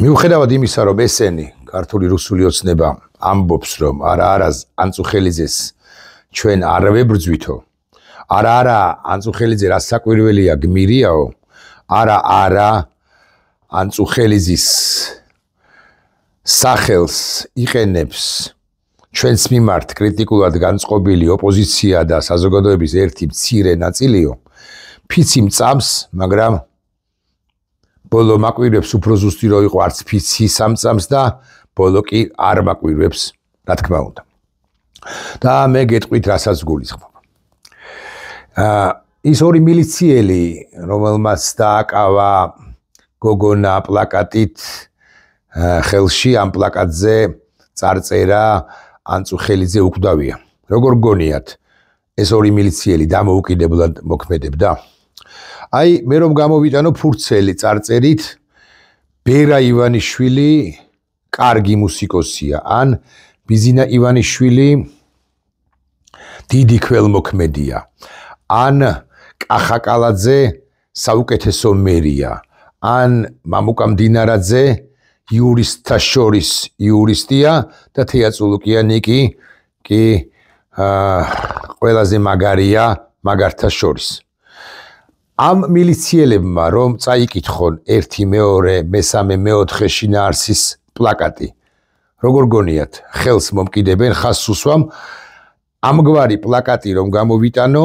მიუხედავად იმისა, რომ ესენი ქართული რუსული ოცნება ამბობს, რომ არა ანწუხელიძეს ჩვენ არ ვებრძვითო, არა ანწუხელიძე რა საკვირველია გმირიაო, არა ანწუხელიძის სახელს იყენებს ჩვენს მიმართ კრიტიკულად განწყობილი ოპოზიცია და საზოგადოების ერთი მცირე ნაწილიო, ფიცი მწამს, მაგრამ ბოლო მაკვირვებს უფრო ზუსტი რო იყო არც ფიცი სამწამს და ბოლო კი არ მაკვირვებს, რა თქმა უნდა. და მე გეტყვით, რასაც გულისხმობ. ის ორი მილიციელი, რომელმაც დააკავა გოგონა პლაკატით ხელში, ამ პლაკატზე წარწერა ანწუხელიძე უკვდავია. როგორ გონიათ, ეს ორი მილიციელი დამოუკიდებლად მოქმედებდა? აი, მე რომ გამოვიტანო ფურცელი წარწერით, ბერა ივანიშვილი კარგი მუსიკოსია, ან ბიზინა ივანიშვილი დიდი ქველმოქმედია, ან კახაკალაძე საუკეთესო მერია, ან მამუკა მდინარაძე იურისტთა შორის იურისტია და თეაწულუკიანი კი ყველაზე მაგარია მაგართა შორის. ამ მილიციელებმა რომ წაიკითხონ ერთი მეორე მესამე მეოთხე შინაარსის პლაკატი, როგორ გონიათ, ხელს მომკიდებენ, ხაზს უსვამ, ამგვარი პლაკატი რომ გამოვიტანო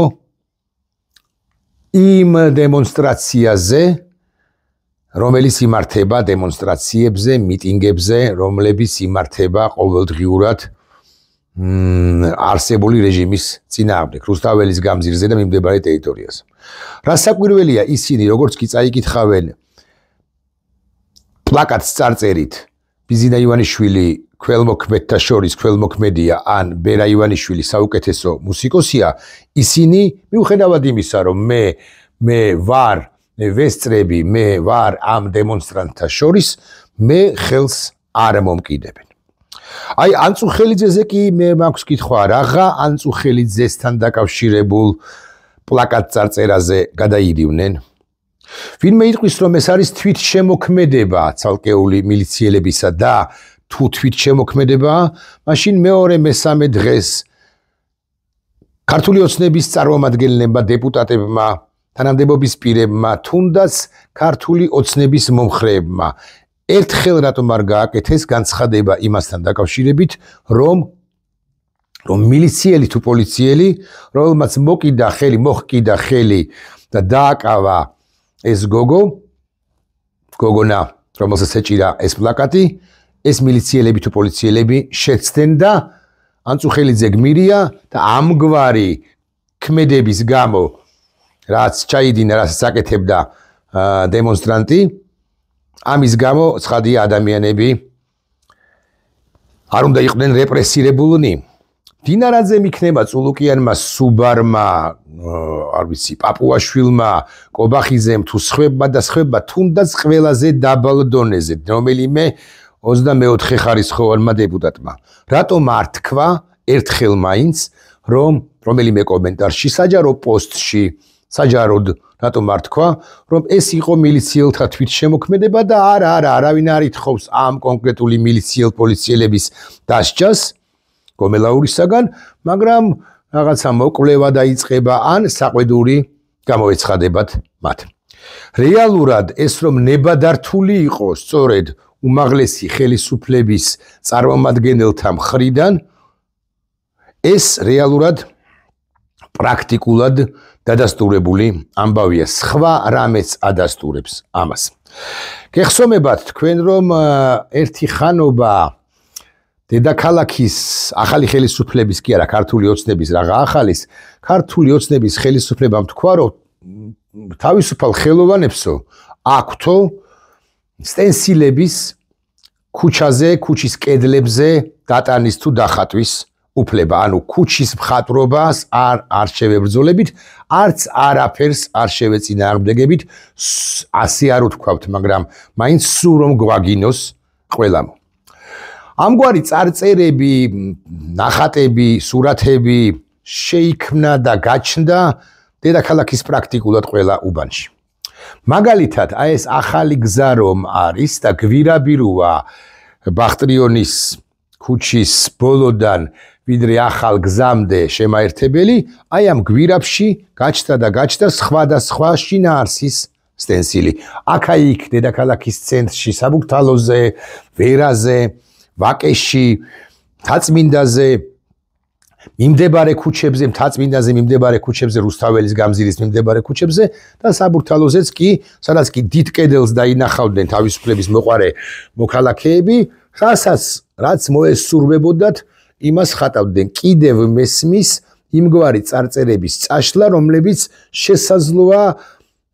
იმ დემონსტრაციაზე, რომელიც იმართება დემონსტრაციებზე, მიტინგებზე, რომლებიც იმართება ყოველდღიურად არსებული რეჟიმის წინააღმდეგ, რუსთაველის გამზირზე და მიმდებარე ტერიტორიაზე. რა საკვირველია ისინი, როგორც კი წაიკითხავენ პლაკატს წარწერით, ბიზინა ივანიშვილი ქველმოქმედთა შორის ქველმოქმედია, ან ბერა ივანიშვილი საუკეთესო მუსიკოსია, ისინი მიუხედავად იმისა, რომ მე ვარ ვესწრები, მე ვარ ამ დემონსტრანტთა შორის, მე ხელს არ მომკიდებენ. აი, ანწუხელიძეზე კი მე მაქვს კითხვა, რაღა ანწუხელიძესთან დაკავშირებულ პლაკატ წარწერაზე გადაიდივნენ? ვინმე იტყვის, რომ ეს არის თვითშემოქმედება ცალკეული მილიციელებისა და თუ თვითშემოქმედებაა, მაშინ მეორე მესამე დღეს ქართული ოცნების წარმომადგენლებმა, დეპუტატებმა, თანამდებობის პირებმა, თუნდაც ქართული ოცნების მომხრეებმა ერთხელ რატომ არ გააკეთეს განცხადება იმასთან დაკავშირებით, რომ მილიციელი თუ პოლიციელი, რომელმაც მოჰკიდა ხელი და დააკავა ეს გოგონა, რომელსაც ეჭირა ეს პლაკატი, ეს მილიციელები თუ პოლიციელები შეცდნენ და ანწუხელიძე გმირია და ამგვარი ქმედების გამო, რაც ჩაიდინა, რასაც აკეთებდა დემონსტრანტი, ამის გამო ცხადია ადამიანები არ უნდა იყვნენ რეპრესირებულნი. დინარაძემ იქნება წულუკიანმა, სუბარმა, არ ვიცი, პაპუაშვილმა, კობახიზემ თუ სხვებმა, თუნდაც ყველაზე დაბალ დონეზე, რომელიმე 24 ხარისხოვანმა დეპუტატმა. რატომ არ თქვა ერთხელ მაინც, რომ რომელიმე კომენტარში, საჯარო პოსტში, საჯაროდ რატომ არ თქვა, რომ ეს იყო მილიციელთა თვითშემოქმედება და არავინ არ ითხოვს ამ კონკრეტული მილიციელ პოლიციელების დასჯას გომელაურისაგან, მაგრამ რაღაცა მოკვლევა დაიწყება ან საყვედური გამოეცხადებათ მათ. რეალურად ეს რომ ნებადართული იყო სწორედ უმაღლესი ხელისუფლების წარმომადგენელთა მხრიდან, ეს რეალურად პრაქტიკულად დადასტურებული ამბავია, სხვა რამეც ადასტურებს ამას. გეხსომებათ თქვენ, რომ ერთი ხანობა დედაქალაქის ახალი ხელისუფლების კი არა, ქართული ოცნების რაღა ახალის, ქართული ოცნების ხელისუფლებამ თქვა, რომ თავისუფალ ხელოვანებსო აქვთო სტენსილების ქუჩაზე, ქუჩის კედლებზე დატანის თუ დახატვის უფლება, ანუ ქუჩის მხატვრობას არ შევებრძოლებით, არც არაფერს არ შევეწინააღმდეგებით, ასე არ უთქვავთ, მაგრამ მაინც სულ რომ გვაგინოს ყველამ. ამგვარი წარწერები, ნახატები, სურათები შეიქმნა და გაჩნდა დედაქალაქის პრაქტიკულად ყველა უბანში. მაგალითად, აი ეს ახალი გზა რომ არის და გვირაბირუა ბახტრიონის ქუჩის ბოლოდან ვიდრე ახალ გზამდე შემაერთებელი, აი ამ გვირაბში გაჩნდა სხვადასხვა შინაარსის სტენსილი. აქა-იქ დედაქალაქის ცენტრში, საბურთალოზე, ვერაზე, ვაკეში, მთაწმინდაზე, მიმდებარე ქუჩებზე, რუსთაველის გამზირის მიმდებარე ქუჩებზე და საბურთალოზეც კი, სადაც კი დიდ კედელს დაინახავდნენ თავისუფლების მოყარე მოქალაქეები, რაც მოესურვებოდათ, იმას ხატავდნენ. კიდევ მესმის იმგვარი წარწერების წაშლა, რომლებიც შესაძლოა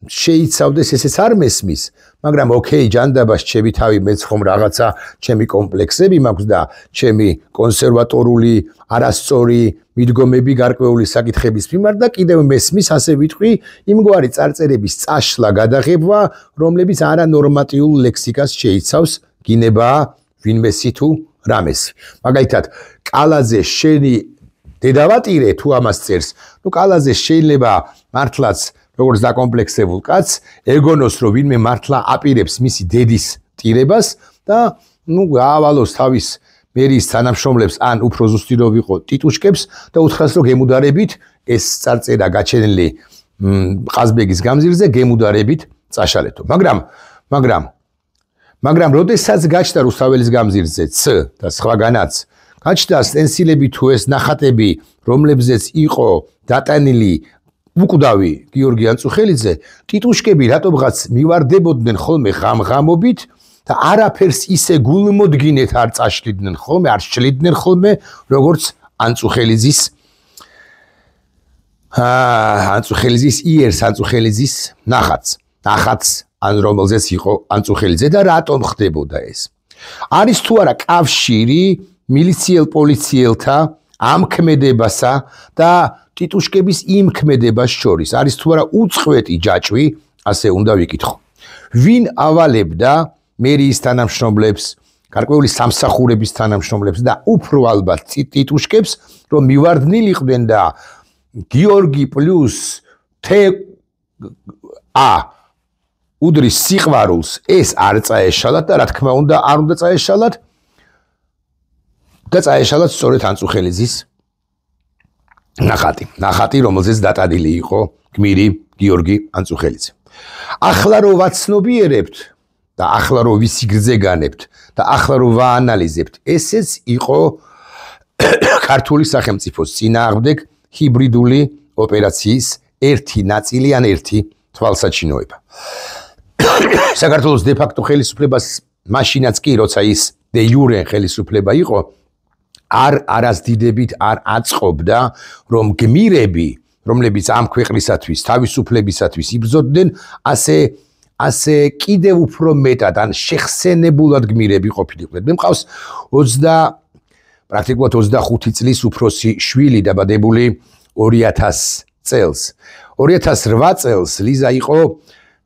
შეიცავდეს, ესეც არ მესმის, მაგრამ ოკეი, ჯანდაბას ჩემი თავი მეც ხომ რაღაცა ჩემი კომპლექსები მაქვს და ჩემი კონსერვატორული არასწორი მიდგომები გარკვეული საკითხების მიმართ და კიდევ მესმის, ასე ვიტყვი, იმგვარი წარწერების წაშლა გადაღება, რომლებიც არანორმატიულ ლექსიკას შეიცავს, გინებაა ვინმესი თუ რამესი. მაგალითად, კალაზე შენი დედავატირე თუ ამას წერს, ნუ კალაზე შეიძლება მართლაც როგორც დაკომპლექსებულ კაცს ეგონოს, რომ ვინმე მართლა აპირებს მისი დედის ტირებას და ნუ გაავალოს თავის მერიის თანამშრომლებს ან უფრო ზუსტი რო ვიყო ტიტუშკებს და უთხრას, რომ გემუდარებით ეს წარწერა გაჩენილი ყაზბეგის გამზირზე გემუდარებით წაშალეთო. მაგრამ როდესაც გაჩნდა რუსთაველის გამზირზე ც და სხვაგანაც გაჩნდა სტენსილები თუ ეს ნახატები, რომლებზეც იყო დატანილი უკვდავი გიორგი ანწუხელიძე, ტიტუშკები რატომღაც მივარდებოდნენ ხოლმე ღამღამობით და არაფერს ისე გულმოდგინეთ არ წაშლიდნენ ხოლმე, არ შლიდნენ ხოლმე, როგორც ანწუხელიძის ანწუხელიძის ნახატს, ან რომელზეც იყო ანწუხელიძე და რატომ ხდებოდა ეს. არის თუ არა კავშირი მილიციელ პოლიციელთა ამ ქმედებასა და ტიტუშკების იმ ქმედებას შორის, არის თუ არა უწყვეტი ჯაჭვი, ასე უნდა ვიკითხო. ვინ ავალებდა მერიის თანამშრომლებს, გარკვეული სამსახურების თანამშრომლებს და უფრო ალბათ ტიტუშკებს, რომ მივარდნილიყვნენ და გიორგი პლუს თა უდრის სიყვარულს ეს არ წაეშალათ და რა თქმა უნდა არ უნდა წაეშალათ და წაეშალათ სწორედ ანწუხელიძის ნახატი, რომელზეც დატანილი იყო გმირი გიორგი ანწუხელიძე. ახლა რო ვაცნობიერებთ და ახლა რო ვისიგრძეგანებთ და ახლა რო ვაანალიზებთ, ესეც იყო ქართული სახელმწიფოს წინააღმდეგ ჰიბრიდული ოპერაციის ერთი ნაწილი ან ერთი თვალსაჩინოება. საქართველოს დე-ფაქტო ხელისუფლებას მაშინაც კი, როცა ის დე იურე ხელისუფლება იყო, არასდიდებით არ აწყობდა, რომ გმირები, რომლებიც ამ ქვეყნისათვის, თავისუფლებისათვის იბრძოდნენ, ასე კიდევ უფრო მეტად ან შეხსენებულად გმირები ყოფილიყვნენ. მე მყავს პრაქტიკულად 25 წლის უფროსი შვილი დაბადებული 2000 წელს. 2008 წელს ლიზა იყო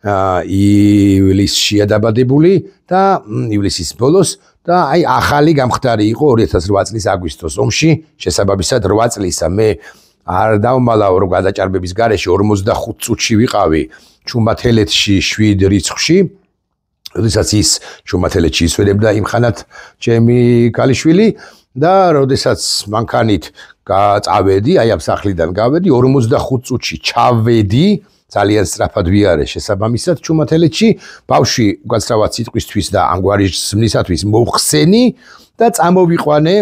ივლისშია დაბადებული და ივლისის ბოლოს და აი ახალი გამხდარი იყო 2008 წლის აგვისტოს ომში, შესაბამისად 8 წლისა მე არ დავმალავ რომ გადაჭარბების გარეშე 45 წუთში ვიყავი ჩუმათელეთში 7 რიცხვში, როდესაც ის ჩუმათელეთში ისვენებდა იმხანად ჩემი ქალიშვილი და როდესაც მანქანით წავედი, აი ამ სახლიდან გავედი 45 წუთში ჩავედი ძალიან სწრაფად ვიარე შესაბამისად ჩუმათელეთში ბავშვი უკაცრავად სიტყვისთვის და ამგვარი ზმნისათვის მოხსენი და წამოვიყვანე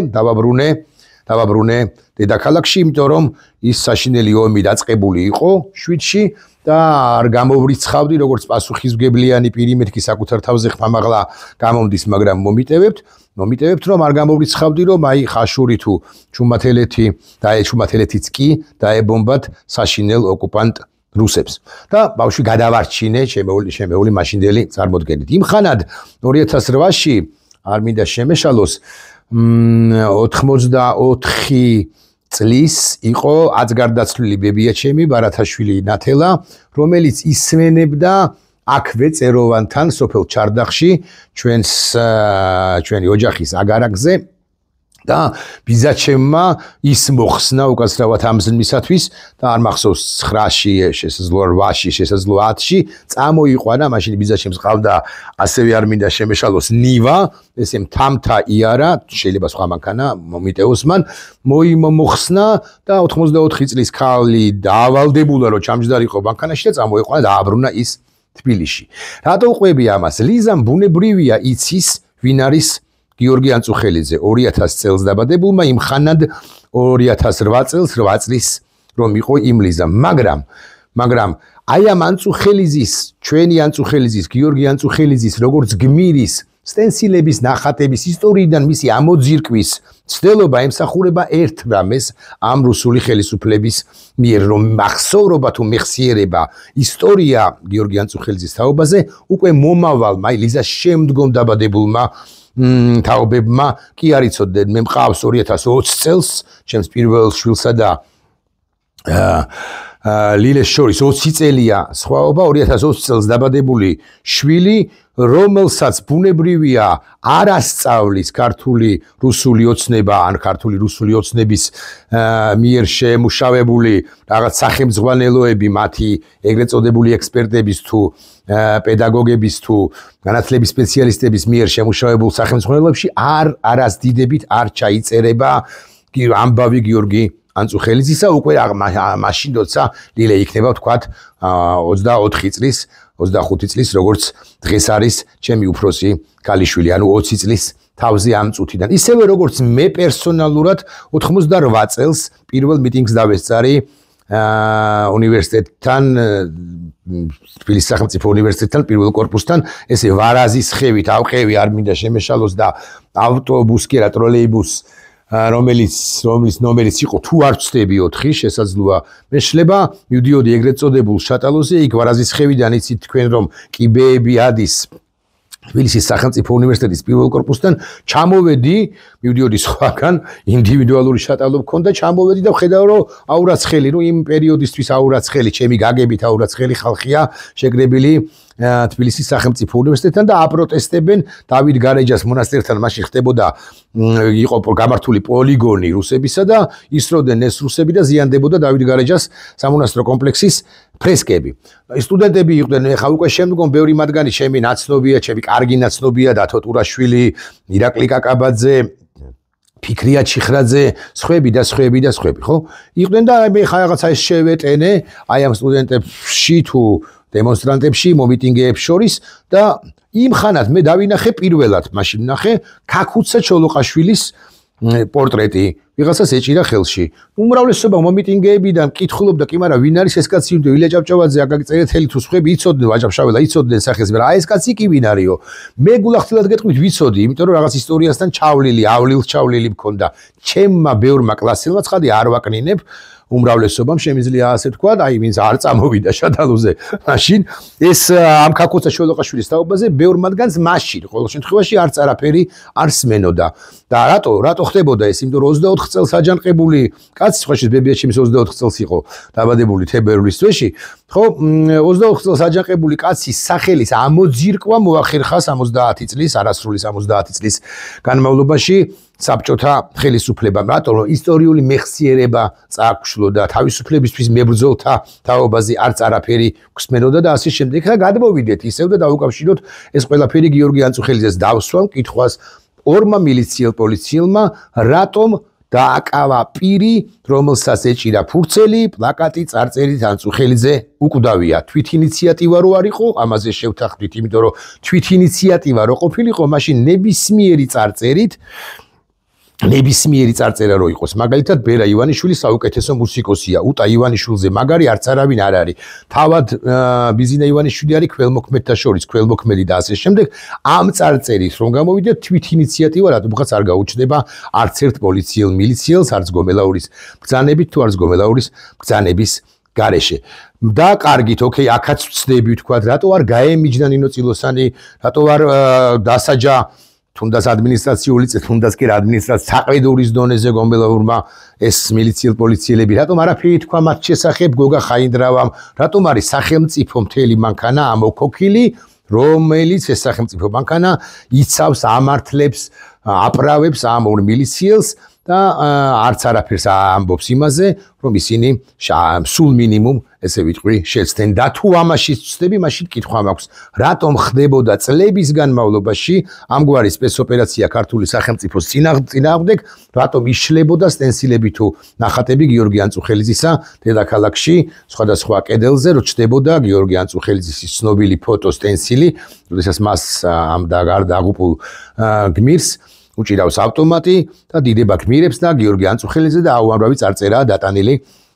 დავაბრუნე დედაქალაქში, იმიტომ რომ ის საშინელი ომი დაწყებული იყო 7-ში და არ გამოვრიცხავდი როგორც პასუხისმგებლიანი პირი, მეთქი საკუთარ თავზე ხმამაღლა გამომდის, მაგრამ მომიტევებთ რომ არ გამოვრიცხავდი რომ აი ხაშური თუ ჩუმათელეთიც კი დაებომბათ საშინელ ოკუპანტ რუსებს და ბავშვი გადავარჩინე შემეული მაშინდელი წარმოდგენით. იმხანად 2008-ში არ მინდა შემეშალოს 84 წლის იყო აცგარდაცვლილი ბებია ჩემი ბარათაშვილი ნათელა, რომელიც ისმენებდა აქვე წეროვანთან სოფელ ჩარდახში ჩვენი ოჯახის აგარაკზე და ბიზაჩემმა ის მოხსნა უკაცრავად ამ ზნისათვის და არ მახსოვს 9-ში შესაძლოა 8-ში შესაძლოა 10-ში წამოიყვანა მაშინ ბიზაჩემს ყავდა ასევე არ მინდა შემეშალოს ნივა ესე მთამთა იარა შეიძლება სხვა მანქანა მომიტეოს მან მოხსნა და 84 წლის ქალი დაავალდებულა რომ ჩამჯდარიყო მანქანაში და წამოიყვანა და აბრუნა ის თბილისში რატო უყვები ამას ლიზამ ბუნებრივია იცის ვინ არის გიორგი ანწუხელიძე 2000 წელს დაბადებულმა იმ ხანად 2008 წელს 8 წლის რომ იყო იმ ლიზამ მაგრამ აი ამ ანწუხელიძის ჩვენი ანწუხელიძის გიორგი ანწუხელიძის როგორც გმირის სტენსილების ნახატების ისტორიიდან მისი ამოძირკვის ცდელობა ემსახურება ერთ რამეს ამ რუსული ხელისუფლების მიერ რომ მახსოვრობა თუ მეხსიერება ისტორია გიორგი ანწუხელიძის თაობაზე უკვე მომავალმა აი ლიზას შემდგომ დაბადებულმა თაობებმა კი არ იცოდნენ მე მყავს 2020 წელს ჩემს პირველ შვილსა და ლილეს შორის 20 წელია სხვაობა 2020 წელს დაბადებული შვილი რომელსაც ბუნებრივია არ ასწავლის ქართული რუსული ოცნება ან ქართული რუსული ოცნების მიერ შემუშავებული რაღაც სახელმძღვანელოები მათი ეგრეთ წოდებული ექსპერტების თუ პედაგოგების თუ განათლების სპეციალისტების მიერ შემუშავებულ სახელმძღვანელოებში არას დიდებით არ ჩაიწერება ამბავი გიორგი ანწუხელიძისა უკვე მაშინ როცა ლილე იქნება ვთქვათ 24 წლის 25 წლის როგორც დღეს არის ჩემი უფროსი ქალიშვილი ანუ 20 წლის თავზე ამ წუთიდან ისევე როგორც მე პერსონალურად 88 წელს პირველ მიტინგს დავესწარი უნივერსიტეტთან თბილისის სახელმწიფო უნივერსიტეტთან პირველ კორპუსთან ესე ვარაზის ხევით ავყევი არ მინდა შემეშალოს და ავტობუსი კი რა ტროლეიბუსი რომელიც ნომერიც იყო თუ არ ვწდები 4 შესაძლოა მე შლება მივდიოდი ეგრეთ წოდებულ შატალოზე იქ ვარაზის ხევიდან იცით თქვენ რომ კიბეები ადის თბილისის სახელმწიფო უნივერსიტეტის პირველ კორპუსთან ჩამოვედი მივდიოდი სხვაგან ინდივიდუალური შატალო მქონდა ჩამოვედი და ვხედავ რომ აურაცხელი რომ იმ პერიოდისთვის აურაცხელი ჩემი გაგებით აურაცხელი ხალხია შეკრებილი თბილისის სახელმწიფო უნივერსიტეტთან და აპროტესტებენ დავით გარეჯას მონასტერთან მაშინ ხდებოდა იყო გამართული პოლიგონი რუსებისა და ისროდნენ ეს რუსები და ზიანდებოდა დავით გარეჯას სამონასტრო კომპლექსის ფრესკები. სტუდენტები იყვნენ ხა უკვე შემდგომ ბევრი მათგანი ჩემი ნაცნობია, ჩემი კარგი ნაცნობია დათო ტურაშვილი, ირაკლი კაკაბაძე ფიქრია ჩიხრაძე, სხვები, ხო? იყვნენ და მე ხა რაღაცა ეს შევეტენე აი ამ სტუდენტებში თუ დემონსტრანტებში, მომიტინგეებს შორის და იმ ხანად მე დავინახე პირველად, მაშინ ვნახე ქაქუცა ჩოლოყაშვილის პორტრეტი, ვიღაცას ეჭირა ხელში. უმრავლესობა მომიტინგეებიდან მკითხულობდა, კი მაგრამ ვინ არის ეს კაცი? ილია ჭავჭავაძე, აკაკი წერეთელი თუ სხვები იცოდნენ, ვაჭაფშაველა იცოდნენ სახეს, მაგრამ აი ეს კაცი კი ვინ არისო? მე გულახდილად გეტყვით ვიცოდი, იმიტომ რომ რაღაც ისტორიასთან ჩავლილი, ავლილ ჩავლილი მქონდა. ჩემმა ბევრმა კლასელმა ცხადი არ ვაკნინებ. უმრავლესობამ შემიძლია ასე თქვა, აი ვინც არ წამოვიდა შატალოზე, მაშინ ეს ამ ქაქუცა ჩოლოყაშვილის თაობაზე ბევრ მათგანს მაშინ ყოველ შემთხვევაში არც არაფერი არ სმენოდა. და რატო ხდებოდა ეს? იმიტომ რომ 24 წელს აჯანყებული კაცი, ხო შეიძლება ბებიაჩემის 24 წელს იყო დაბადებული თებერვლის თვეში, ხო 24 წელს აჯანყებული კაცის სახელის ამოძირკვა მოახერხა 70 წლის, არასრული 70 წლის განმავლობაში საბჭოთა ხელისუფლებამ, რატომ რომ ისტორიული მეხსიერება წააგშლო და თავისუფლებისთვის მებრძოლთა თაობაზე არც არაფერი გვსმენოდა და ასე შემდეგ. ხა გადმოვიდეთ ისევ და დაუკავშიროთ ეს ყველაფერი გიორგი ანწუხელიძეს დავსვამ კითხვას ორმა მილიციელ პოლიციელმა რატომ დააკავა პირი, რომელსაც ეჭირა ფურცელი, პლაკატი, წარწერით ანწუხელიძე უკვდავია. თვით ინიციატივა რო არ იყო, ამაზე შევთანხმდით, იმიტომ რომ თვით ინიციატივა რო ყოფილიყო, მაშინ ნებისმიერი წარწერა რო იყოს. მაგალითად, ბერა ივანიშვილი საუკეთესო მუსიკოსია. უტა ივანიშვილზე მაგარი არც არავინ არ არის. თავად ბიზინა ივანიშვილი არის ქველმოქმედთა შორის, ქველმოქმედი და ასე შემდეგ. ამ წარწერით რომ გამოვიდეთ, თვით ინიციატივა რატომღაც არ გაუჩნდება არც ერთ პოლიციელ მილიციელს, არც გომელაურის ბრძანებით თუ არც გომელაურის ბრძანების გარეშე. და კარგით, ოკეი, აქაც ვცდები ვთქვა, რატო არ გაემიჯნა ნინო წილოსანი, რატო არ დასაჯა თუნდაც ადმინისტრაციული წესით, თუნდაც კი ადმინისტრაციის საყიდურის დონეზე გომბელაურმა ეს მილიციელ პოლიციელები, რატომ არაფერი თქვა მათ შესახებ გოგა ხაინდრავამ, რატომ არის სახელმწიფო მთელი მანქანა ამოქოქილი, რომელიც ეს სახელმწიფო მანქანა იცავს, ამართლებს, აправებს ამ ორ მილიციელს და არც არაფერს ამბობს იმაზე, რომ ისინი სულ მინიმუმ ესე ვიტყვი შეცდნენ და თუ ამაში ვწდები, მაშინ კითხვა მაქვს, რატომ ხდებოდა წლების განმავლობაში ამგვარი სპეცოპერაცია ქართული სახელმწიფოს წინააღმდეგ, რატომ იშლებოდა სტენსილები თუ ნახატები გიორგი ანწუხელიძისა დედაქალაქში, სხვადასხვა კედელზე, რომ ჩდებოდა გიორგი ანწუხელიძის ცნობილი ფოტო სტენსილი, როდესაც მას ამ დაღუპულ გმირს უჭირავს ავტომატი და დიდება გმირებს და გიორგი ანწუხელიძე და უამრავი წარწერაა დატანილი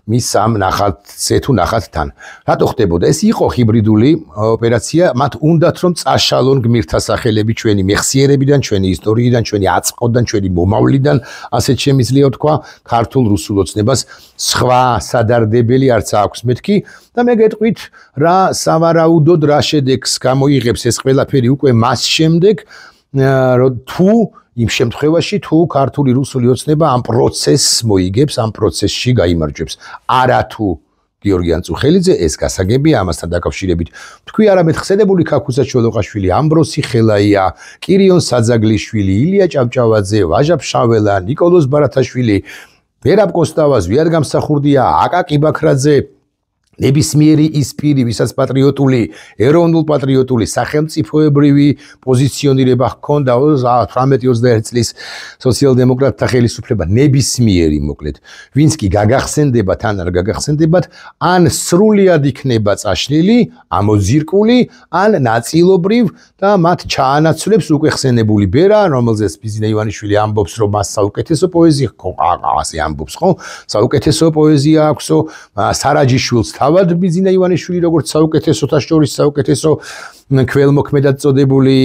მის ამ ნახატზე თუ ნახატთან. რატო ხდებოდა? ეს იყო ჰიბრიდული ოპერაცია, მათ უნდათ რომ წაშალონ გმირთა სახელები ჩვენი მეხსიერებიდან, ჩვენი ისტორიიდან, ჩვენი აწყოდან, ჩვენი მომავლიდან, ასეთ შემიძლია ვთქვა, ქართულ რუსულ ოცნებას სხვა სადარდებელი არც აქვს მეთქი და მე გეტყვით რა სავარაუდოდ რა შედეგს გამოიღებს ეს ყველაფერი უკვე მას შემდეგ, თუ იმ შემთხვევაში თუ ქართული რუსული ოცნება ამ პროცესს მოიგებს, ამ პროცესში გაიმარჯვებს. არა თუ გიორგი ანწუხელიძე ეს გასაგებია ამასთან დაკავშირებით. თქვი არამედ ხსენებული ქაქუცა ჩოლოყაშვილი, ამბროსი ხელაია, კირიონ საძაგლიშვილი, ილია ჭავჭავაძე, ვაჟა ფშაველა, ნიკოლოზ ბარათაშვილი, ვერაბ კოსტავას, ვიად გამსახურდია, აკაკი ბაქრაძე, ნებისმიერი ის პირი, ვისაც პატრიოტული, ეროვნულ პატრიოტული, სახელმწიფოებრივი პოზიციონირება ჰქონდა 18-21 წლის სოციალ-დემოკრატთა ხელისუფლება, ნებისმიერი მოკლედ, ვინც კი გაგახსენდება, თან არ გაგახსენდებათ, ან სრულად იქნება წაშლილი, ამოძირკული, ან ნაწილობრივ და მათ ჩაანაცვლებს უკვე ხსენებული ბერა, რომელზეც ბიზინა ივანიშვილი ამბობს, რომ მას საუკეთესო პოეზია ასე ამბობს, ხო? საუკეთესო პოეზია აქვსო, სარაჯიშვილს თავად ბიზინა ივანიშვილი როგორც საუკეთესოთა შორის საუკეთესო ქველმოქმედად წოდებული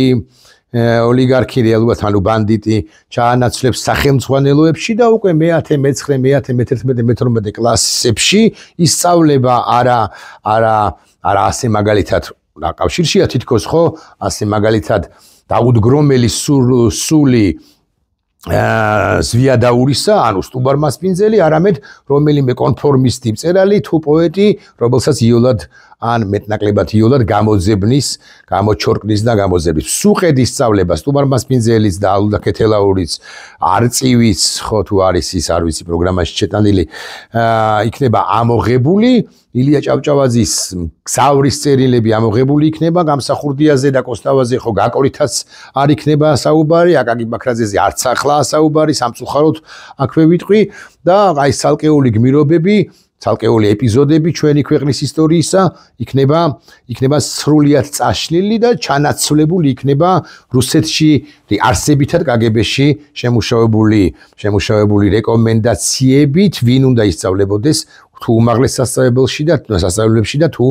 ოლიგარქი რეალურად ანუ ბანდიტი ჩაანაცვლებს სახელმძღვანელოებში და უკვე მე-10, მე-9, მე-10, მე-11, მე-12 კლასებში ისწავლება არა ასე მაგალითად კავშირშია თითქოს ხო ასე მაგალითად დაუდგრომელი სული ზვიადაურისა, ანუ სტუბარმასპინძელი, არამედ რომელიმე კონფორმისტი მწერალი თუ პოეტი, რომელსაც იოლად ან მეტნაკლებად იოლად გამოძებნის, გამოჩორკნის და გამოძებნის. სუყედ ისწავლება სტუბარმასპინძელის და ალუდა ქეთელაურის არწივის, ხო თუ არის ის არ ვიცი პროგრამაში ჩეტანილი, იქნება ამოღებული, ილია ჭავჭავაძის გზავრის წერილები ამოღებული იქნება, გამსახურდიაზე და კოსტავაზე ხო გაკორითაც არ იქნება საუბარი, აკაკი ბაქრაძეზე არც ახლა საუბარი, სამწუხაროდ აქვე ვიტყვი და აი ცალკეული გმირობები, ცალკეული ეპიზოდები ჩვენი ქვეყნის ისტორიისა იქნება სრულიად წაშლილი და ჩანაცვლებული იქნება რუსეთში არსებითად კგბ-ში შემუშავებული რეკომენდაციებით, ვინ უნდა ისწავლებოდეს თუ უმაღლეს სასწავლებლებში და თუ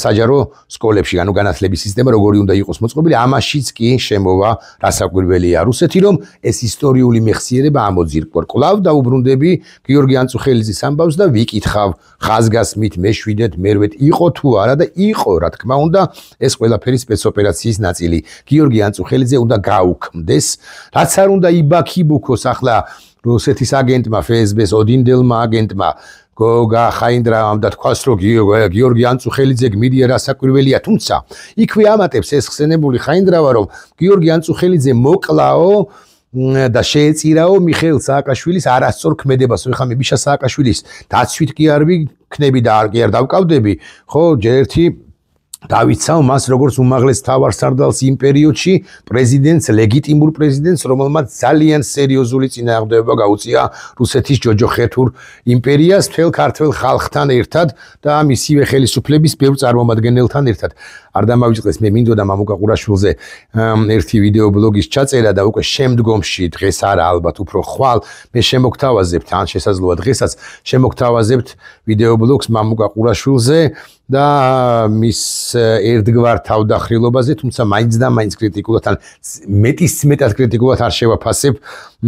საჯარო სკოლებში, ანუ განათლების სისტემა როგორი უნდა იყოს მოწყობილი, ამაშიც კი შემოვა რასაკვირველია რუსეთი, რომ ეს ისტორიული მეხსიერება ამოძირკვა. კვლავ დაუბრუნდები გიორგი ანწუხელიძის ამბავს და ვიკითხავ ხაზგასმით, მეშვიდეთ, მერვეთ, იყო თუ არა და იყო, რა თქმა უნდა, ეს ყველაფერი სპეცოპერაციის ნაწილი. გიორგი ანწუხელიძე უნდა გაუქმდეს, რაც არ უნდა იბაქიბუქოს ახლა რუსეთის აგენტმა, FSB-ს ოდინდელმა აგენტმა გოგა ხაინდრავამ და თქვას რომ გიორგი ანწუხელიძე გმირია რასაკვირველია, თუმცა იქვე ამატებს ეს ხსენებული ხაინდრავა, რომ გიორგი ანწუხელიძე მოკლაო და შეეწირაო მიხეილ სააკაშვილის არასწორ ქმედებას. ხა მე ბიშა სააკაშვილის დაცვით კი არ ვიქნები და კი არ დავკავდები, ხო, ჯერ ერთი დავიცავ მას როგორც უმაღლეს მთავარსარდალს იმ პერიოდში, პრეზიდენტს, ლეგიტიმურ პრეზიდენტს, რომელმაც ძალიან სერიოზული წინააღმდეგობა გაუწია რუსეთის ჯოჯოხეთურ იმპერიას, მთელ ქართველ ხალხთან ერთად და მისივე ხელისუფლების ბევრ წარმომადგენელთან ერთად. არ დამავიწყდეს, მე მინდოდა მამუკა ყურაშვილზე ერთი ვიდეო ბლოგის ჩაწერა და უკვე შემდგომში, დღეს არა ალბათ უფრო ხვალ, მე შემოგთავაზებთ, ან შესაძლოა დღესაც შემოგთავაზებთ ვიდეო ბლოგს მამუკა ყურაშვილზე და მის ერთგვარ თავდახრილობაზე, თუმცა მაინც და მაინც კრიტიკულად, ან მეტად კრიტიკულად არ შევაფასებ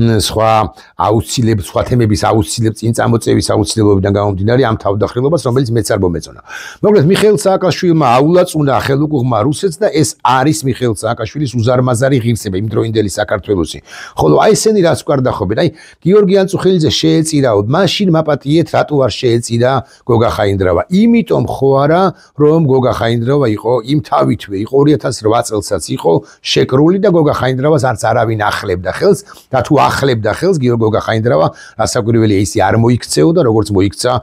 სხვა თემების წინ წამოწევის აუცილებლობიდან გამომდინარე ამ თავდახრილობას, რომელიც მეც არ მომეწონა. მოკლედ, მიხეილ სააკაშვილმა აულაწუნა ძალიან უგუღმა რუსეთს და ეს არის მიხეილ სააკაშვილის უზარმაზარი ღირსება იმდროინდელი საქართველოსი. ხოლო აი ესენი რაც გვარდახობენ, აი გიორგი ანწუხელიძე შეეწირაოდ, მაშინ მაპატიეთ რატო არ შეეწირა გოგა ხაინდრავა? იმიტომ ხო არა, რომ გოგა ხაინდრავა იყო იმ თავითვე, იყო 2008 წელსაც იყო შეკრული და გოგა ხაინდრავას არც არავინ ახლებდა ხელს და თუ ახლებდა ხელს გოგა ხაინდრავა რასაკვირველია ისი არ მოიქცეოდა, როგორც მოიქცა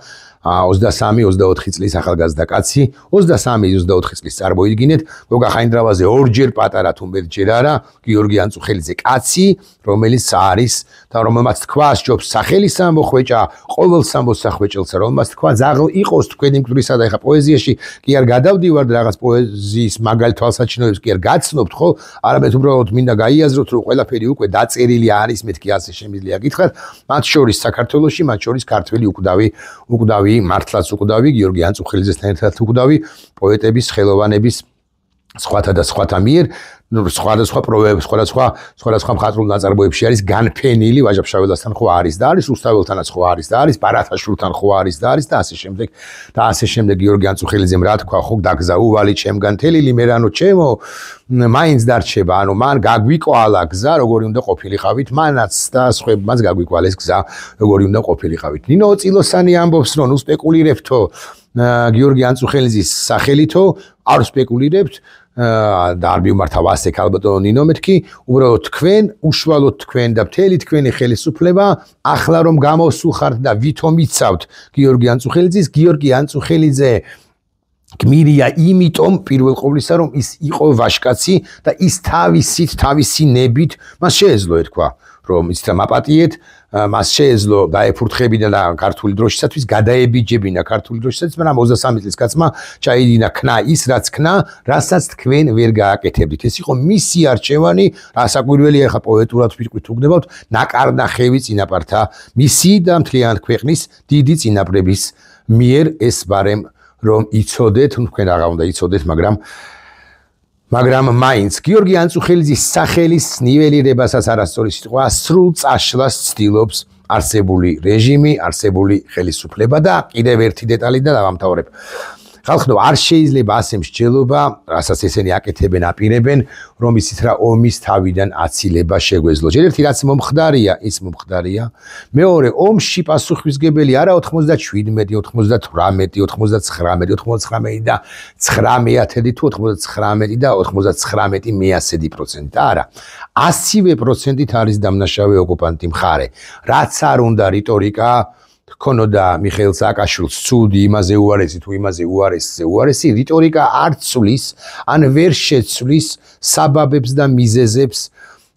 23-24 წლის ახალგაზრდა კაცი, 23-24 წლის წარმოიდგინეთ, გოგა ხაინდრავაზე ორჯერ პატარა თუ მეტჯერ არა, გიორგი ანწუხელიძე კაცი, რომელიც არის და რომელმაც თქვა სჯობს სახელის ამოხვეჭა, ყოველ სამოსახვეჭელს რომელმაც თქვა ზაღლ იყოს თქვენი მკვდრისა და ეხა პოეზიაში კი არ გადავდივართ რაღაც პოეზიის მაგალ თვალსაჩინოებს კი არ გაცნობთ ხო, არამედ უბრალოდ მინდა გაიაზროთ რომ ყველაფერი უკვე დაწერილი არის, მეთქი ასე შემიძლია გითხრათ, მათ შორის საქართველოში, მათ შორის ქართველი უკვდავი მართლაც უკვდავი გიორგი ანწუხელიძესთან ერთად უკვდავი პოეტების, ხელოვანების სხვათა და სხვათა მიერ სხვადასხვა პროექტ, სხვადასხვა მხატვრულ ნაწარმოებში არის განფენილი ვაჟა-ფშაველასთან ხო არის და არის რუსთაველთანაც ხო არის და არის ბარათაშვილთან ხო არის და არის და ასე შემდეგ გიორგი ანწუხელიძემ რა თქვა ხო დაგზა უვალი ჩემგან თელილი მერანო ჩემო მაინც დარჩება ანუ მან გაგვიკვალა გზა როგორი უნდა ყოფილიყავით მანაც და სხვებმაც გაგვიკვალეს გზა როგორი უნდა ყოფილიყავით ნინო წილოსანი ამბობს რომ ნუ სპეკულირებთო გიორგი ანწუხელიძის სახელითო არ სპეკულირებთ და არ მივმართავ ასეკ ალბათ ნინო მეთქი უბრალოდ თქვენ უშუალოდ თქვენ და მთელი თქვენი ხელისუფლება ახლა რომ გამოსულხართ და ვითომ იცავთ გიორგი ანწუხელიძე გმირია იმიტომ პირველ ყოვლისა რომ ის იყო ვაჟკაცი და ის თავისი ნებით მას შეეძლო ეთქვა რომ ის მაპატიეთ მას შეეძლო დაეფურთხებინა და ქართული დროშისათვის გადაებიჯებინა ქართული დროშისათვის მაგრამ 23 წლის კაცმა ჩაიდინა ქნა ის რაც ქნა რასაც თქვენ ვერ გააკეთებდით ეს იყო მისი არჩევანი რასაკვირველია ხა პოეტურად ვიტყვით უგდებავთ ნაკარნახევი წინაპართა მისი და მთლიან ქვეყნის დიდი წინაპრების მიერ ეს ბარემ რომ იცოდეთ თქვენ რაღა უნდა იცოდეთ მაგრამ მაინც გიორგი ანწუხელიძის სახელის ნიველირებასაც არასწორი სიტყვა სრულ წაშლას ცდილობს არსებული რეჟიმი, არსებული ხელისუფლება და კიდევ ერთი დეტალი და დავამთავრებ. ხალხო არ შეიძლება ასე მსჯელობა, რასაც ესენი აკეთებენ, აპირებენ, რომ ისიც რა ომის თავიდან აცილება შეგვეძლო. ჯერ ერთი რაც მომხდარია, ის მომხდარია. მეორე, ომში პასუხისმგებელი არა 97, 98, 99 და 19 თუ 99 და 99% არა. 100%-ით არის დამნაშავე ოკუპანტი მხარე. რაც არ უნდა რიტორიკა ქონოდა მიხეილ სააკაშვილს ცუდი იმაზე უარესი თუ იმაზე უარესი რიტორიკა არ ცვლის ან ვერ შეცვლის საბაბებს და მიზეზებს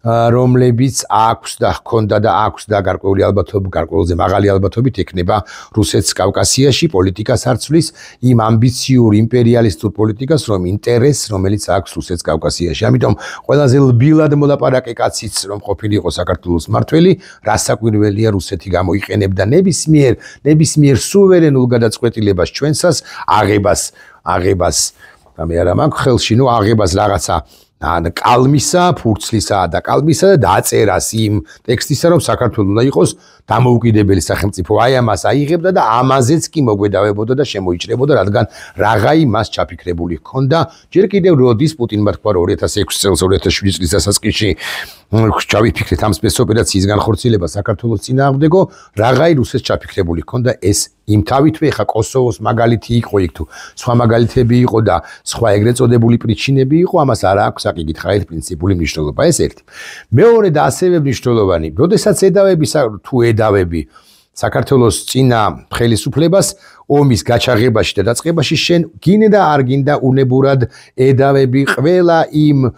რომლებიც აქვს და ჰქონდა და აქვს და გარკვეულზე მაღალი ალბათობით ექნება რუსეთს კავკასიაში პოლიტიკას არ ცვლის იმ ამბიციურ იმპერიალისტურ პოლიტიკას რომ ინტერესს რომელიც აქვს რუსეთს კავკასიაში ამიტომ ყველაზე ლბილად მოლაპარაკე კაციც რომ ყოფილიყო საქართველოს მართველი რასაკვირველია რუსეთი გამოიყენებდა ნებისმიერ სუვერენულ გადაწყვეტილებას ჩვენსას აღებას და მე არა მაქვს ხელში ნუ აღებას რაღაცა კალმისა, ფურცლისა და კალმისა და დაწერას იმ ტექსტისა რომ საქართველოს უნდა იყოს დამოუკიდებელი სახელმწიფო აი ამას აიღებდა და ამაზეც კი მოგვედავებოდა და შემოიჭრებოდა რადგან რაღაცა მას ჩაფიქრებული ჰქონდა ჯერ კიდევ როდის პუტინმა თქვა 2006 წელს 2007 წლის დასაწყისში ჩავიფიქრეთ ამ სპეცოპერაციის განხორციელება საქართველოს წინააღმდეგო რაღაცა რუსეთს ჩაფიქრებული ჰქონდა ეს იმ თავითვე ხა კოსოვოს მაგალითი იყო იქ თუ სხვა მაგალითები იყო და სხვა ეგრეთ წოდებული პრიჩინები იყო ამას არ აქვს აკიგით ხა ერთ პრინციპული მნიშვნელობა ეს ერთი მეორე და ასევე მნიშვნელოვანი როდესაც ედავები საქართველოს წინა ხელისუფლებას ომის გაჩაღებაში და დაწყებაში შენ გინდა არ გინდა უნებურად ედავები ყველა იმ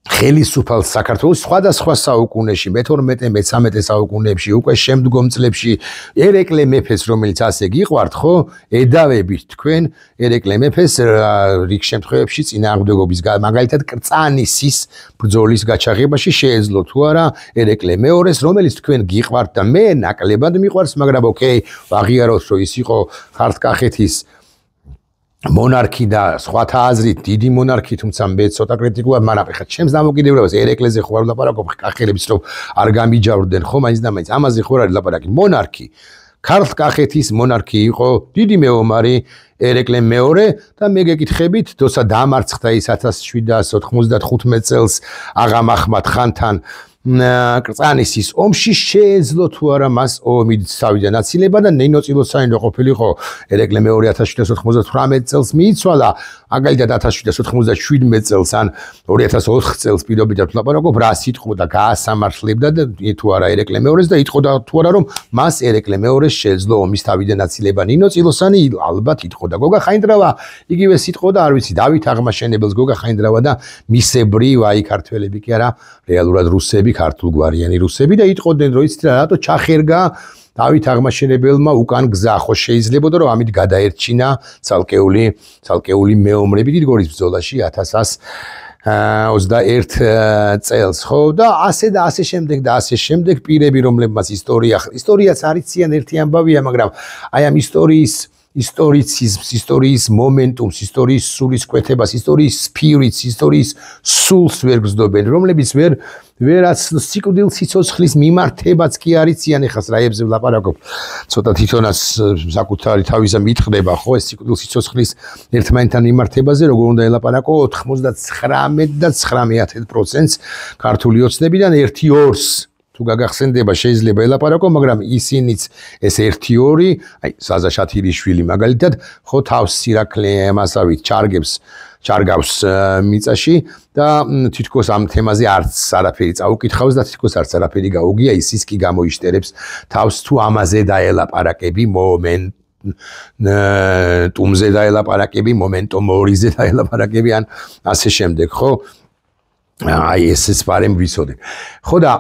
ხელისუფალ საქართველოს სხვადასხვა საუკუნეში მე-12-მე-13 საუკუნეებში უკვე შემდგომ წლებში ერეკლე მეფეს რომელიც ასე გიყვართ ხო ედავებით თქვენ ერეკლე მეფეს რიგ შემთხვევებში წინააღმდეგობის მაგალითად კრწანისის ბრძოლის გაჩაღებაში შეეძლო თუ არა ერეკლე მეორეს რომელიც თქვენ გიყვართ და მე ნაკლებად მიყვარს მაგრამ ოკეი ვაღიაროთ რომ ის იყო ხართ-კახეთის მონარქი და სხვათა აზრით დიდი მონარქი თუმცა მე ცოტა კრიტიკულად მაგრამ ხა ჩემს დამოკიდებულებას ერეკლეზე ხო არ ვლაპარაკობ კახელებს რომ არ გამიჯავრდნენ ხო მაინც და მაინც ამაზე ხო არ ლაპარაკი მონარქი ქარლ კახეთის მონარქი იყო დიდი მეომარი ერეკლე მეორე და მე გეკითხებით დოსა დამარცხდა ის 1795 წელს აღა მაჰმად ხანთან კრწანისის ომში შეეძლო თუ არა მას ომით წავიდა ნაცილება და ნინო წილოსანი ყოფილიყო ერეკლე მეორე 1798 წელს მიიცვალა მაგალითად 1797 წელს ან 2004 წელს პირობითად ლაპარაკობ რა სიტყვა და გაასამართლებდა და თუ არა ერეკლე მეორეს და იტყოდა თუ არა რომ მას ერეკლე მეორეს შეეძლო ომის წავიდა ნაცილება ნინო წილოსანი ალბათ იტყოდა გოგა ხაინდრავა იგივე სიტყვა არ ვიცი დავით აღმაშენებელს გოგა ხაინდრავა და მისებრივ აი ქართველები კი არა რეალურად რუსები ქართულგვარიანი რუსები და იტყოდნენ რომ იცით რა რატო ჩახერგა დავით აღმაშენებელმა უკან გზა ხო შეიძლებოდა რომ ამით გადაერჩინა ცალკეული მეომრები დიდგორის ბრძოლაში 1121 წელს ხო და ასე შემდეგ პირები რომლებმაც ისტორიაც არიციან ერთი ამბავია მაგრამ აი ამ ისტორიის მომენტუმს, ისტორიის სულის კვეთებას, ისტორიის სპირიტს, ისტორიის სულს ვერ გზნობენ, რომლებიც ვერაც სიკვდილ სიცოცხლის მიმართებაც კი არიციან, ეხლა რაებზე ვლაპარაკობ. ცოტა თვითონაც საკუთარი თავისა მითხრება, ხო, ეს სიკვდილ სიცოცხლის ერთმანეთთან მიმართებაზე, როგორ უნდა ელაპარაკო 99.9%-ს ქართული ოცნებიდან 1-2 თუ გაგახსენდება შეიძლება ელაპარაკო, მაგრამ ისინიც ეს 1-2, აი საზა შათილიშვილი მაგალითად, ხო თავს სირაკლე მასავით ჩარგავს მიწაში და თითქოს ამ თემაზე არც არაფერი წაუკითხავს და თითქოს არც არაფერი გაუგია, ის კი გამოიშტერებს თავს თუ ამაზე დაელაპარაკები მომენტუმზე დაელაპარაკები, მომენტომ ორიზე დაელაპარაკები ან ასე შემდეგ, ხო? აი ესეც პარემ ვიცოდე. ხო და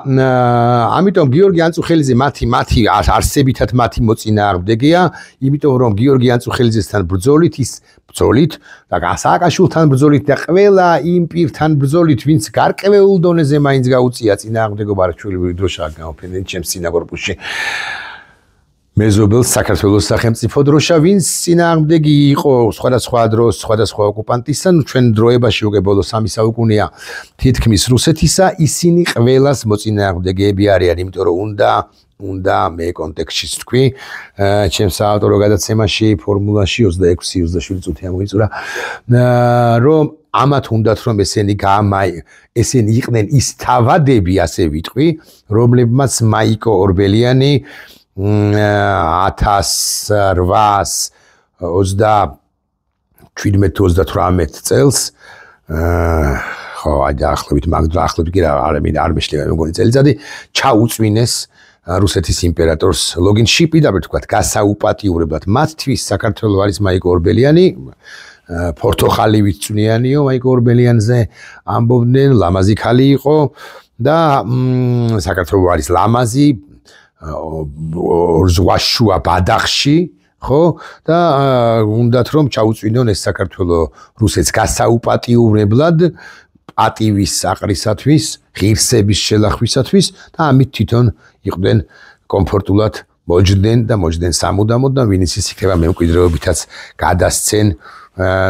ამიტომ გიორგი ანწუხელიძე მათი არსებითად მათი მოწინააღმდეგეა, იმიტომ რომ გიორგი ანწუხელიძესთან ბრძოლით და სააკაშვილთან ბრძოლით და ყველა იმ პირთან ბრძოლით, ვინც გარკვეულ დონეზე მაინც გაუწია წინააღმდეგობა არჩეულური დროშაა გამოფენილი ჩემს წინაკორპუსში. მეზობელს საქართველოს სახელმწიფო დროშა, ვინც წინააღმდეგი იყო სხვადასხვა დროს, სხვადასხვა ოკუპანტისა, ჩვენ დროებაში უკვე ბოლო 3 საუკუნეა თითქმის რუსეთისა, ისინი ყველას მოწინააღმდეგეები არიან, იმიტომ რომ უნდა მე კონტექსტში თქვი, ჩემს საავტორო გადაცემაში, ფორმულაში 26-27 წუთი ამოიწურა, რომ ამათ უნდათ რომ ესენი იყვნენ ის თავადები, ასე ვიტყვი, რომლებმაც მაიკო ორბელიანი 1837 წელს ხო აი დაახლოებით დაახლოებით კი არ მეშლება მეგონი წელიწადი ჩაუწვინეს რუსეთის იმპერატორს ლოგინში პირდაპირ თქვა გასაუპატიურებლად მათთვის საქართველოს არის მაიკო ორბელიანი პორტოხალივით წვნიანიო მაიკო ორბელიანზე ამბობდნენ ლამაზი ქალი იყო და საქართველოს არის ლამაზი ორზვაშუა ბადახში, ხო? და უნდათ რომ ჩაუწვინონ ეს საქართველოს რუსეთს გასაუპატიურებლად პატივის აყრისათვის, ღირსების შელახვისათვის და ამით თვითონ იყვნენ კომფორტულად მოჯდნენ სამუდამოდ და ვინც ის იქნება მემკვიდრეობითაც გადასცენ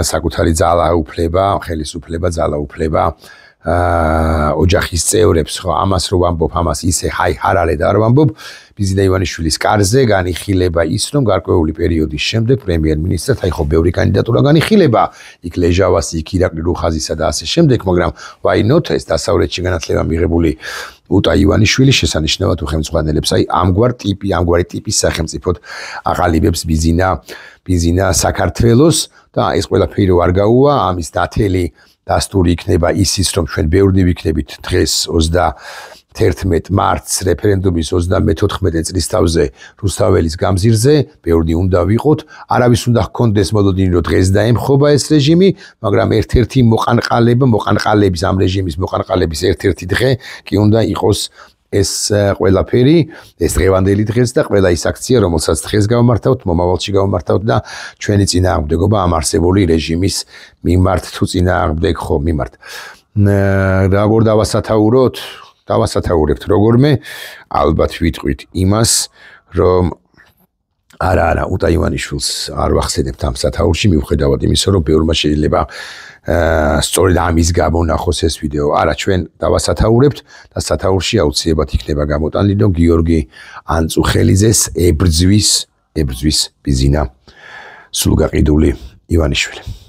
საკუთარი ძალაუფლება, ხელისუფლება, ძალაუფლება ოჯახის წევრებს, ხო, ამას რო ვამბობ, ამას ისე ჰარალე და არ ვამბობ, ბიზინა ივანიშვილის კარზე განიხილება ის, რომ გარკვეული პერიოდის შემდეგ პრემიერ-მინისტრად, აი ხო, ბევრი კანდიდატურა განიხილება, იქ ლეჟავასი, იქ ირაკლი რუხაზისა და ასე შემდეგ, მაგრამ why not ეს დასავლეთში განათლება მიღებული უტა ივანიშვილი შესანიშნავად უხელმძღვანელებს, აი ამგვარი ტიპის სახელმწიფოდ აყალიბებს ბიზინა საქართველოს და ეს ყველაფერი არ გაუვა, ამის დათელი დასტური იქნება ისიც, რომ ჩვენ ბევრნი ვიქნებით დღეს 11 მარტს რეფერენდუმის 34 წლის თავზე რუსთაველის გამზირზე, ბევრნი უნდა ვიყოთ, არავის უნდა ჰქონდეს მოლოდინი, რომ დღეს დაემხობა ეს რეჟიმი, მაგრამ ერთ-ერთი მოყანყალების ამ რეჟიმის მოყანყალების ერთ-ერთი დღე კი უნდა იყოს ეს ყველაფერი, ეს დღევანდელი დღეს და ყველა ის აქცია, რომელსაც დღეს გავმართავთ, მომავალში გავმართავთ და ჩვენი წინააღმდეგობა ამ არსებული რეჟიმის მიმართ თუ წინააღმდეგ ხო მიმართ. როგორ დავასათაურებთ როგორმე, ალბათ ვიტყვით იმას, რომ არა, უტა ივანიშვილს არ ვახსენებთ ამ სათაურში, მიუხედავად იმისა, რომ ბევრმა შეიძლება სწორედ ამის გამო ნახოს ეს ვიდეო. არა, ჩვენ დავასათაურებთ და სათაურში აუცილებლად იქნება გამოტანილი, რომ გიორგი ანწუხელიძეს ებრძვის ბიზინა სულგაყიდული ივანიშვილი.